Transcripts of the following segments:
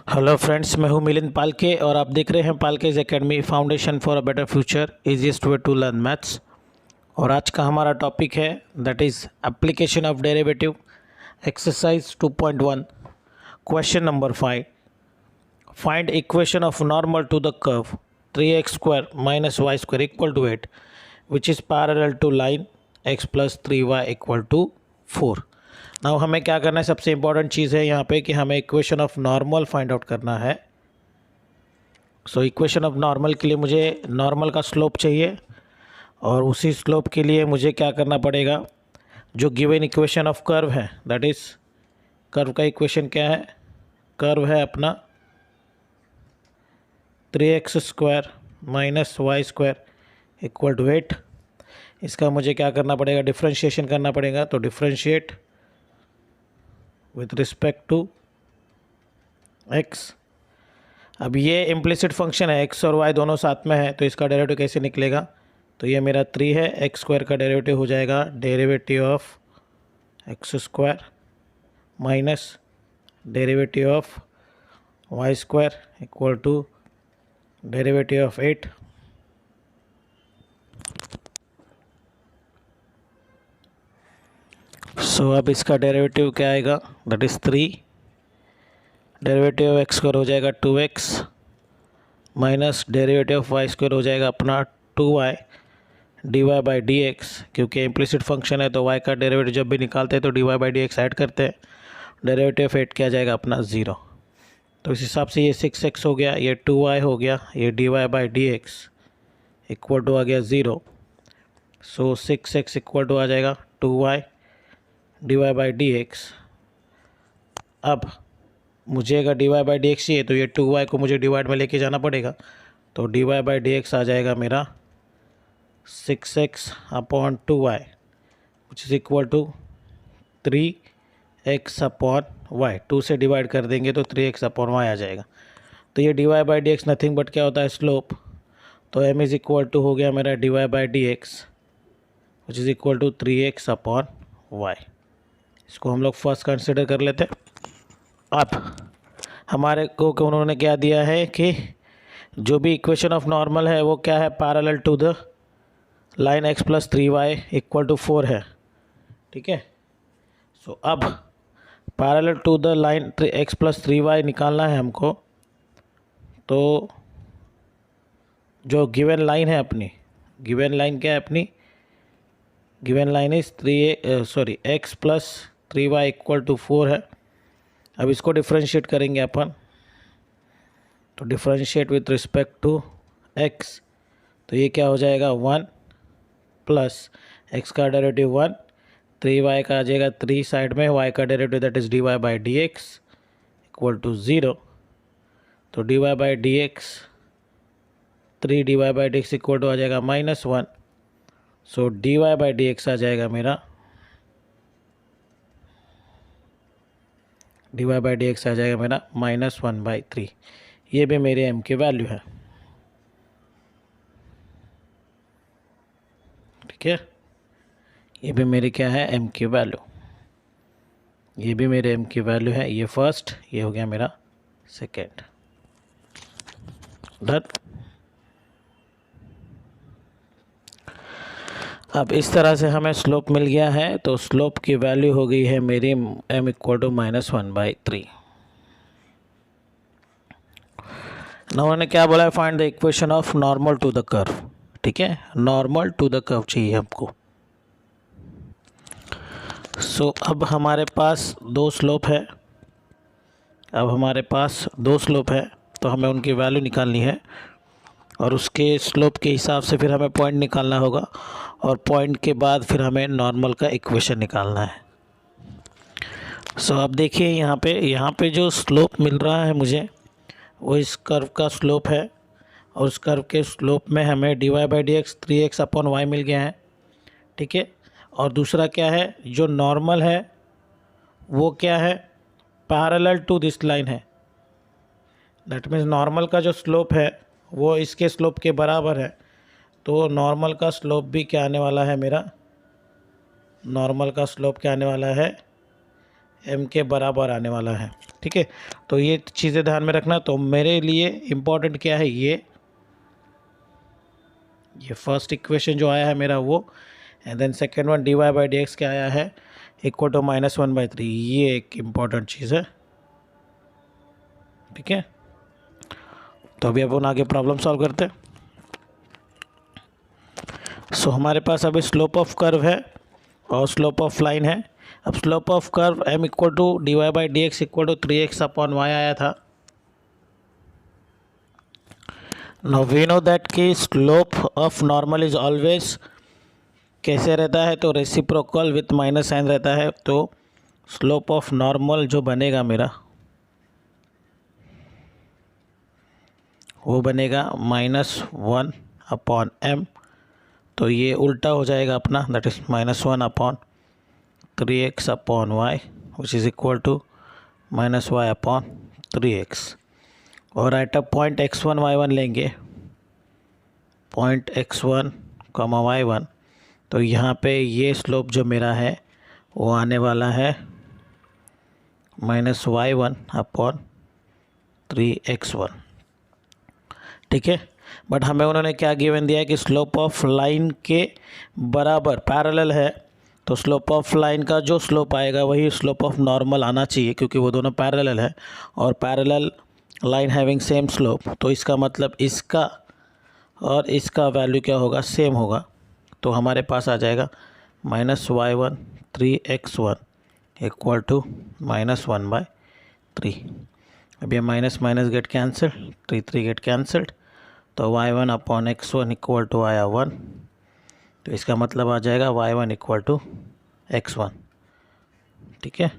Hello friends, मैं हूं मिलिंद पालके और आप देख रहे हैं पालकेज academy foundation for a better future easiest way to learn maths. और आज का हमारा टॉपिक है that is application of derivative, exercise 2.1, question number 5। Find equation of normal to the curve 3x² minus Y square equal to 8 which is parallel to line x plus 3y equal to 4। Now हमें क्या करना है, सबसे important चीज़ है यहाँ पे कि हमें equation of normal find out करना है। सो इक्वेशन ऑफ नॉर्मल के लिए मुझे नॉर्मल का स्लोप चाहिए और उसी स्लोप के लिए मुझे क्या करना पड़ेगा, जो गिवन इक्वेशन ऑफ कर्व है दैट इज़ कर्व का इक्वेशन क्या है, कर्व है अपना 3x² minus Y square equal to 8। इसका मुझे क्या करना पड़ेगा, डिफ्रेंशिएशन करना पड़ेगा। तो differentiate with respect to x। अब ये इम्प्लिसिट फंक्शन है, x और y दोनों साथ में है, तो इसका डेरिवेटिव कैसे निकलेगा। तो ये मेरा 3 है, x² का डेरिवेटिव हो जाएगा derivative of x² minus derivative of y² equal to derivative of 8। So अब इसका डेरिवेटिव क्या आएगा, that is 3। Derivative of x² हो जाएगा 2x minus derivative of y² हो जाएगा अपना 2y dy by D x. क्योंकि इम्प्लिसिट फंक्शन है तो y का डेरिवेटिव जब भी निकालते हैं तो dy by D x add करते हैं। डेरिवेटिव ऑफ 8 क्या जाएगा अपना 0। तो इस हिसाब से ये 6x हो गया, ये 2y हो गया, ये dy by D x equal to आ गया 0। सो 6x इक्वल टू आ जाएगा 2y dy by D x. अब मुझे अगर dy बाई डी एक्स चाहिए तो ये 2y को मुझे डिवाइड में लेके जाना पड़ेगा। तो dy बाई डी एक्स आ जाएगा मेरा 6x upon 2y which is equal to 3x upon y। 2 से डिवाइड कर देंगे तो 3x अपॉन y आ जाएगा। तो ये dy by D x nothing but क्या होता है, स्लोप। तो m इज़ इक्वल टू हो गया मेरा dy by D X which is equal to 3x upon y। इसको हम लोग फर्स्ट कंसिडर कर लेते हैं। अब हमारे को उन्होंने क्या दिया है कि जो भी इक्वेशन ऑफ नॉर्मल है वो क्या है, parallel to the line x plus 3y equal to 4 है। ठीक है। सो अब parallel to the line x plus 3y निकालना है हमको। तो जो गिवन लाइन है अपनी, गिवन लाइन क्या है अपनी, given line is x plus 3y equal to 4 है। अब इसको डिफ्रेंशिएट करेंगे अपन। तो differentiate with respect to x, तो ये क्या हो जाएगा 1 प्लस x का डेरिवेटिव 1, 3y का आ जाएगा 3 साइड में, y का derivative that is dy by D x equal to 0। तो dy by D x 3 dy by D x equal to आ जाएगा -1। So dy by D x आ जाएगा मेरा dy बाई डी एक्स आ जाएगा मेरा -1/3। ये भी मेरे m की वैल्यू है। ठीक है, ये भी मेरी क्या है, m की वैल्यू। ये भी मेरे m की वैल्यू है। ये फर्स्ट, ये हो गया मेरा सेकेंड। डन। अब इस तरह से हमें स्लोप मिल गया है। तो स्लोप की वैल्यू हो गई है मेरी m इक्वल टू -1/3। ना उन्होंने क्या बोला है, find the equation of normal to the curve. ठीक है, नॉर्मल टू द कर्व चाहिए हमको। सो अब हमारे पास दो स्लोप है। अब हमारे पास दो स्लोप है तो हमें उनकी वैल्यू निकालनी है और उसके स्लोप के हिसाब से फिर हमें पॉइंट निकालना होगा और पॉइंट के बाद फिर हमें नॉर्मल का इक्वेशन निकालना है। सो अब देखिए यहाँ पे जो स्लोप मिल रहा है मुझे वो इस कर्व का स्लोप है और उस कर्व के स्लोप में हमें dy by D x 3x upon y मिल गया है। ठीक है, और दूसरा क्या है, जो नॉर्मल है वो क्या है, पैरेलल टू दिस लाइन है। दैट मीन्स नॉर्मल का जो स्लोप है वो इसके स्लोप के बराबर है। तो नॉर्मल का स्लोप भी क्या आने वाला है मेरा, नॉर्मल का स्लोप क्या आने वाला है, एम के बराबर आने वाला है। ठीक है, तो ये चीज़ें ध्यान में रखना। तो मेरे लिए इम्पोर्टेंट क्या है, ये फर्स्ट इक्वेशन जो आया है मेरा वो, and then second one dy/dx क्या आया है, इक्वल टू -1/3, ये एक इम्पॉर्टेंट चीज़ है। ठीक है, तो अभी अपन आगे प्रॉब्लम सॉल्व करते हैं। सो हमारे पास अभी स्लोप ऑफ कर्व है और स्लोप ऑफ लाइन है। अब slope of curve m equal to dy/dx equal to 3x/y आया था। नाउ वी नो दैट कि slope of normal is always कैसे रहता है, तो रेसिप्रोकल विथ माइनस साइन रहता है। तो स्लोप ऑफ नॉर्मल जो बनेगा मेरा वो बनेगा -1/m। तो ये उल्टा हो जाएगा अपना, that is -1/3x/y which is equal to -y/3x। और at a point x1 y1 लेंगे, पॉइंट x1 y1, तो यहाँ पे ये स्लोप जो मेरा है वो आने वाला है -y1/3x1। ठीक है, बट हमें उन्होंने क्या गिवन दिया है कि स्लोप ऑफ लाइन के बराबर पैरेलल है। तो स्लोप ऑफ लाइन का जो स्लोप आएगा वही स्लोप ऑफ नॉर्मल आना चाहिए, क्योंकि वो दोनों पैरेलल है और parallel line having same slope. तो इसका मतलब इसका और इसका वैल्यू क्या होगा, सेम होगा। तो हमारे पास आ जाएगा -y1/3x1 इक्वल टू -1/3। अब ये minus minus get cancel, 3 get cancelled, तो y1/x1 इक्वल टू आया 1। तो इसका मतलब आ जाएगा y1 इक्वल टू x1। ठीक है,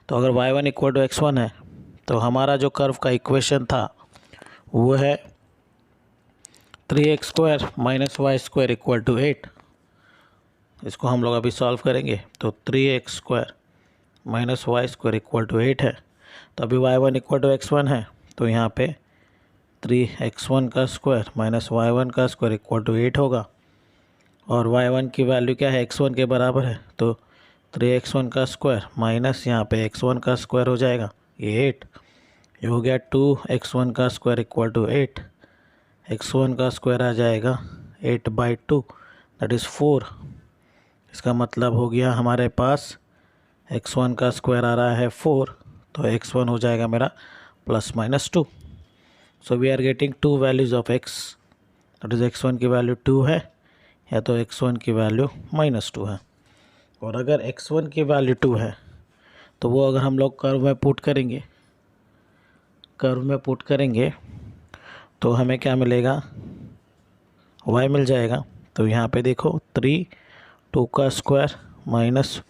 तो अगर y1 इक्वल टू x1 है तो हमारा जो कर्व का इक्वेशन था वो है 3x² - y² इक्वल टू 8। इसको हम लोग अभी सॉल्व करेंगे। तो 3x² - y² इक्वल टू 8 है। तो अभी y1 इक्वल टू x1 है, तो यहाँ पे 3x1 का स्क्वायर माइनस y1 का स्क्वायर इक्वल टू 8 होगा। और y1 की वैल्यू क्या है, x1 के बराबर है। तो 3x1 का स्क्वायर माइनस यहाँ पे x1 का स्क्वायर हो जाएगा, ये 8। ये हो गया 2x1 का स्क्वायर इक्वल टू 8। x1 का स्क्वायर आ जाएगा 8/2, दैट इज़ 4। इसका मतलब हो गया हमारे पास x1 का स्क्वायर आ रहा है 4, तो x1 हो जाएगा मेरा ±2। So we are getting 2 values of x, that is x1 की वैल्यू 2 है या तो x1 की वैल्यू -2 है। और अगर x1 की वैल्यू 2 है तो वो अगर हम लोग कर्व में पुट करेंगे तो हमें क्या मिलेगा, y मिल जाएगा। तो यहाँ पे देखो 3, 2 का स्क्वायर माइनस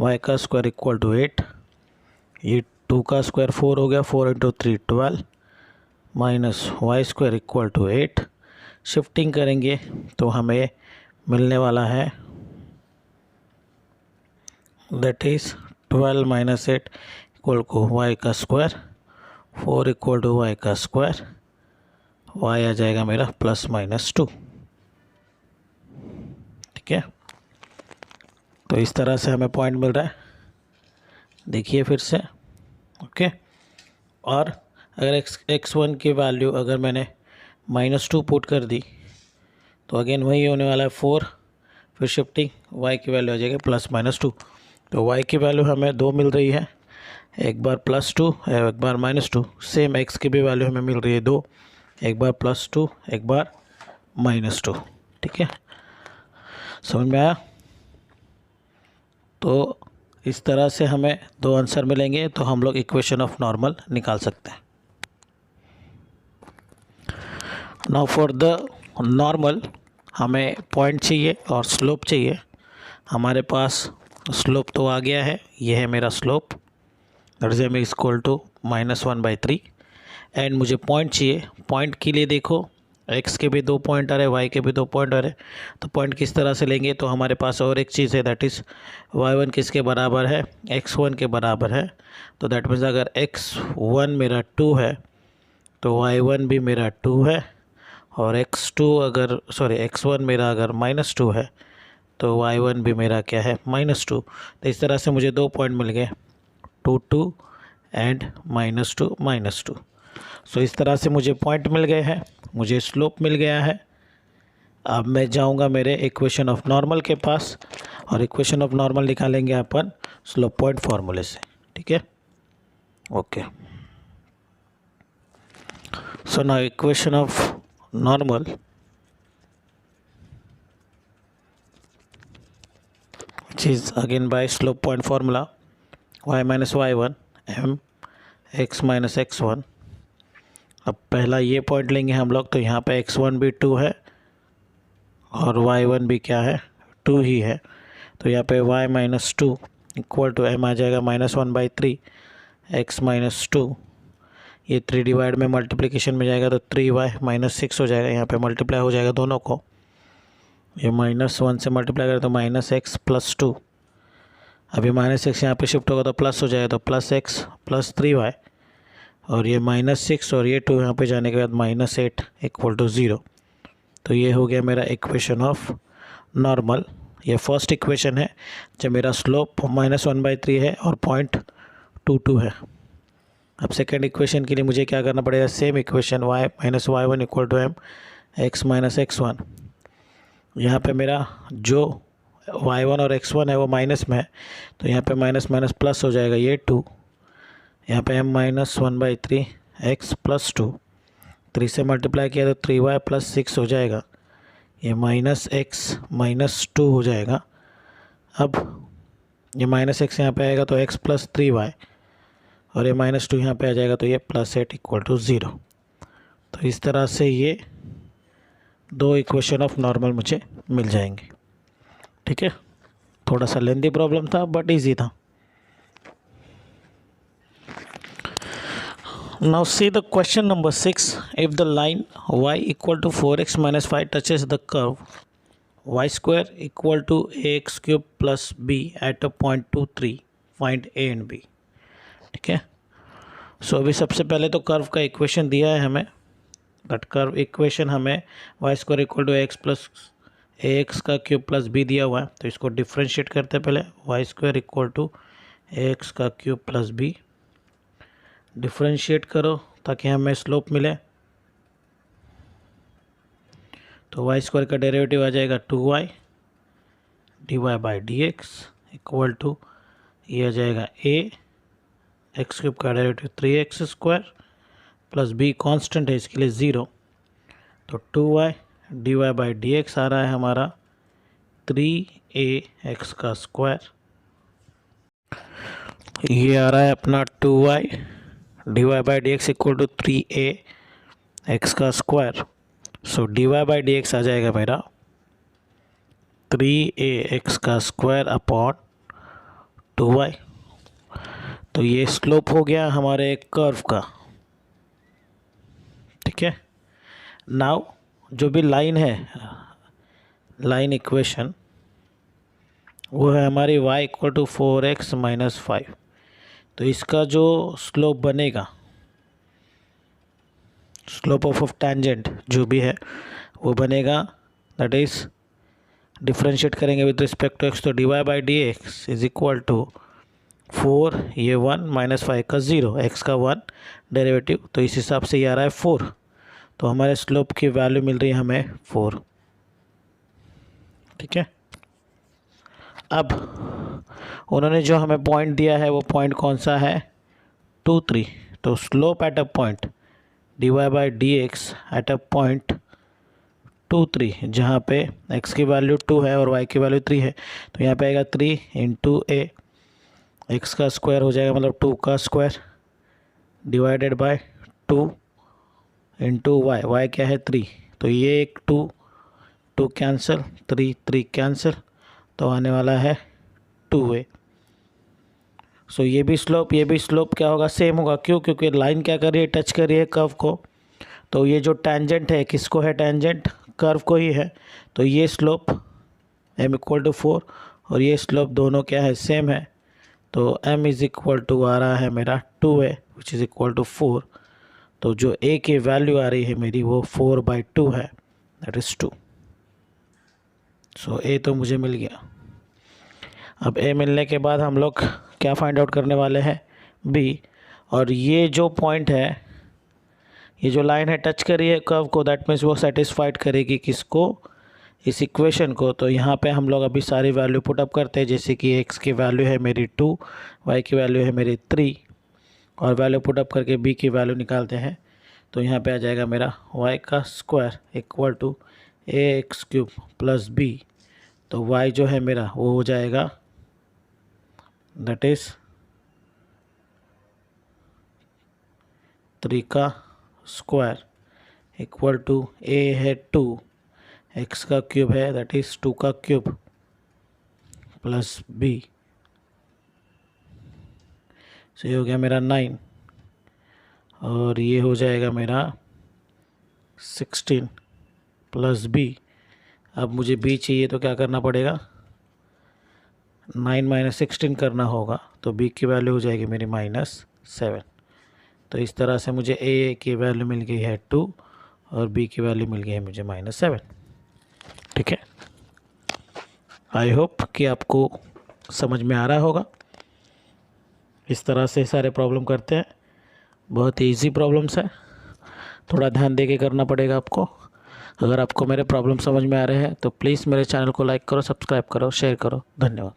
y का स्क्वायर इक्वल टू 8। ये 2 का स्क्वायर 4 हो गया, 4 × 3 12 minus y² equal to 8। Shifting करेंगे तो हमें मिलने वाला है, that is 12 - 8 equal to y का स्क्वायर, 4 इक्वल टू y का स्क्वायर, y आ जाएगा मेरा +-2। ठीक है, तो इस तरह से हमें पॉइंट मिल रहा है। देखिए फिर से, ओके। और अगर x1 की वैल्यू अगर मैंने -2 पुट कर दी तो अगेन वही होने वाला है 4, फिर शिफ्टिंग y की वैल्यू आ जाएगी +-2। तो y की वैल्यू हमें 2 मिल रही है, एक बार +2 एक बार -2। सेम x की भी वैल्यू हमें मिल रही है 2, एक बार +2 एक बार -2। ठीक है, समझ में आया? तो इस तरह से हमें 2 आंसर मिलेंगे, तो हम लोग इक्वेशन ऑफ नॉर्मल निकाल सकते हैं। नाउ फॉर द नॉर्मल हमें पॉइंट चाहिए और स्लोप चाहिए। हमारे पास स्लोप तो आ गया है, ये है मेरा slope, that is m equal to -1/3। And मुझे पॉइंट चाहिए। पॉइंट के लिए देखो x के भी 2 पॉइंट आ रहे, y के भी 2 पॉइंट आ रहे। तो पॉइंट किस तरह से लेंगे, तो हमारे पास और एक चीज़ है, दैट इज़ y1 किसके बराबर है, x1 के बराबर है। तो दैट मीन्स अगर x1 मेरा 2 है तो y1 भी मेरा 2 है, और x1 मेरा अगर -2 है तो y1 भी मेरा क्या है, -2। तो इस तरह से मुझे 2 पॉइंट मिल गए। 2 एंड -2 -2। सो इस तरह से मुझे पॉइंट मिल गए हैं, मुझे स्लोप मिल गया है। अब मैं जाऊंगा मेरे इक्वेशन ऑफ नॉर्मल के पास और इक्वेशन ऑफ नॉर्मल निकालेंगे अपन स्लोप पॉइंट फार्मूले से, ठीक है। Okay, so now equation of normal which is again by slope point formula y minus y1 m x minus x1। अब पहला ये पॉइंट लेंगे हम लोग, तो यहाँ पे x1 भी 2 है और y1 भी क्या है, 2 ही है। तो यहाँ पे y minus 2 equal to m आ जाएगा -1/3 x माइनस 2। ये 3 डिवाइड में मल्टीप्लिकेशन में जाएगा तो 3y -6 हो जाएगा, यहाँ पे मल्टीप्लाई हो जाएगा दोनों को। ये -1 से मल्टीप्लाई करें तो -x + 2। अभी -x यहाँ पे शिफ्ट होगा तो प्लस हो जाएगा, तो +x + 3y और ये -6 और ये 2 यहाँ पे जाने के बाद -8 = 0। तो ये हो गया मेरा इक्वेशन ऑफ नॉर्मल। ये फर्स्ट इक्वेशन है जब मेरा स्लोप -1/3 है और 0.22 है। अब सेकेंड इक्वेशन के लिए मुझे क्या करना पड़ेगा, same equation y - y1 = m x - x1। यहाँ पे मेरा जो y1 और x1 है वो माइनस में है, तो यहाँ पे माइनस माइनस प्लस हो जाएगा, ये 2। यहाँ पे m -1/3 x + 2, 3 से मल्टीप्लाई किया तो 3y + 6 हो जाएगा, ये -x -2 हो जाएगा। अब ये -x यहाँ पे आएगा तो x + 3y और ये -2 यहाँ पे आ जाएगा तो ये +8 = 0। तो इस तरह से ये दो इक्वेशन ऑफ नॉर्मल मुझे मिल जाएंगे, ठीक है। थोड़ा सा लेंदी प्रॉब्लम था बट इजी था। Now see the question number 6. If the line y = 4x - 5 touches the curve y² = ax³ + b at a point 2, 3, find a and b, ठीक है। सो अभी सबसे पहले तो कर्व का इक्वेशन दिया है हमें, बट कर्व इक्वेशन हमें y² = x + ax³ + b दिया हुआ है, तो इसको डिफ्रेंशिएट करते हैं पहले। y² = ax³ + b डिफ्रेंशिएट करो ताकि हमें स्लोप मिले। तो y² का डेरिवेटिव आ जाएगा 2y dy/dx = ये आ जाएगा a, x³ का डेरिवेटिव 3x² + b कांस्टेंट है इसके लिए 0, तो 2y dy/dx आ रहा है हमारा 3ax²। ये आ रहा है अपना 2y dy/dx = 3ax²। सो dy/dx आ जाएगा मेरा 3ax² अपॉन 2y। तो ये स्लोप हो गया हमारे कर्व का, ठीक है। नाउ जो भी लाइन है, लाइन इक्वेशन वो है हमारी y = 4x - 5। तो इसका जो स्लोप बनेगा, स्लोप ऑफ टेंजेंट जो भी है वो बनेगा, दैट इज डिफ्रेंशिएट करेंगे विद रिस्पेक्ट टू x, तो dy/dx = 4, ये 1 -5 का 0, x का 1 डेरिवेटिव, तो इस हिसाब से ये आ रहा है 4। तो हमारे स्लोप की वैल्यू मिल रही है हमें 4, ठीक है। अब उन्होंने जो हमें पॉइंट दिया है वो पॉइंट कौन सा है, 2, 3। तो slope at a point dy/dx at a point 2, 3, जहाँ पे x की वैल्यू 2 है और y की वैल्यू 3 है, तो यहाँ पे आएगा 3 × a, x का स्क्वायर हो जाएगा मतलब 2 का square divided by 2 × y, y क्या है 3, तो ये एक 2 कैंसिल, 3 कैंसिल, तो आने वाला है 2a। सो ये भी स्लोप क्या होगा, सेम होगा। क्यों? क्योंकि लाइन क्या कर रही है, टच कर रही है कर्व को। तो ये जो टेंजेंट है किसको है, टेंजेंट कर्व को ही है। तो ये स्लोप m = 4 और ये स्लोप दोनों क्या है, सेम है। तो m = आ रहा है मेरा 2a which is equal to 4। तो जो a की वैल्यू आ रही है मेरी वो 4/2 है, दैट इज़ 2। सो a तो मुझे मिल गया। अब a मिलने के बाद हम लोग क्या फाइंड आउट करने वाले हैं, बी, और ये जो पॉइंट है, ये जो लाइन है टच कर रही है कर्व को, दैट मीन्स वो सेटिस्फाइड करेगी किसको, इस इक्वेशन को। तो यहाँ पे हम लोग अभी सारी वैल्यू पुटअप करते हैं, जैसे कि x की वैल्यू है मेरी 2, y की वैल्यू है मेरी 3, और वैल्यू पुटअप करके b की वैल्यू निकालते हैं। तो यहाँ पे आ जाएगा मेरा y का square equal to ax³ plus b। तो y जो है मेरा वो हो जाएगा दैट इज़ 3 का स्क्वायर इक्वल टू a है 2, x का क्यूब है दैट इज़ 2 का क्यूब प्लस b। सो ये हो गया मेरा 9, और ये हो जाएगा मेरा 16 प्लस b। अब मुझे b चाहिए तो क्या करना पड़ेगा, 9 माइनस 16 करना होगा, तो b की वैल्यू हो जाएगी मेरी -7। तो इस तरह से मुझे a की वैल्यू मिल गई है 2 और b की वैल्यू मिल गई है मुझे -7। ठीक है, आई होप कि आपको समझ में आ रहा होगा। इस तरह से सारे प्रॉब्लम करते हैं, बहुत ही ईजी प्रॉब्लम्स है, थोड़ा ध्यान दे के करना पड़ेगा आपको। अगर आपको मेरे प्रॉब्लम समझ में आ रहे हैं तो प्लीज़ मेरे चैनल को लाइक करो, सब्सक्राइब करो, शेयर करो। धन्यवाद।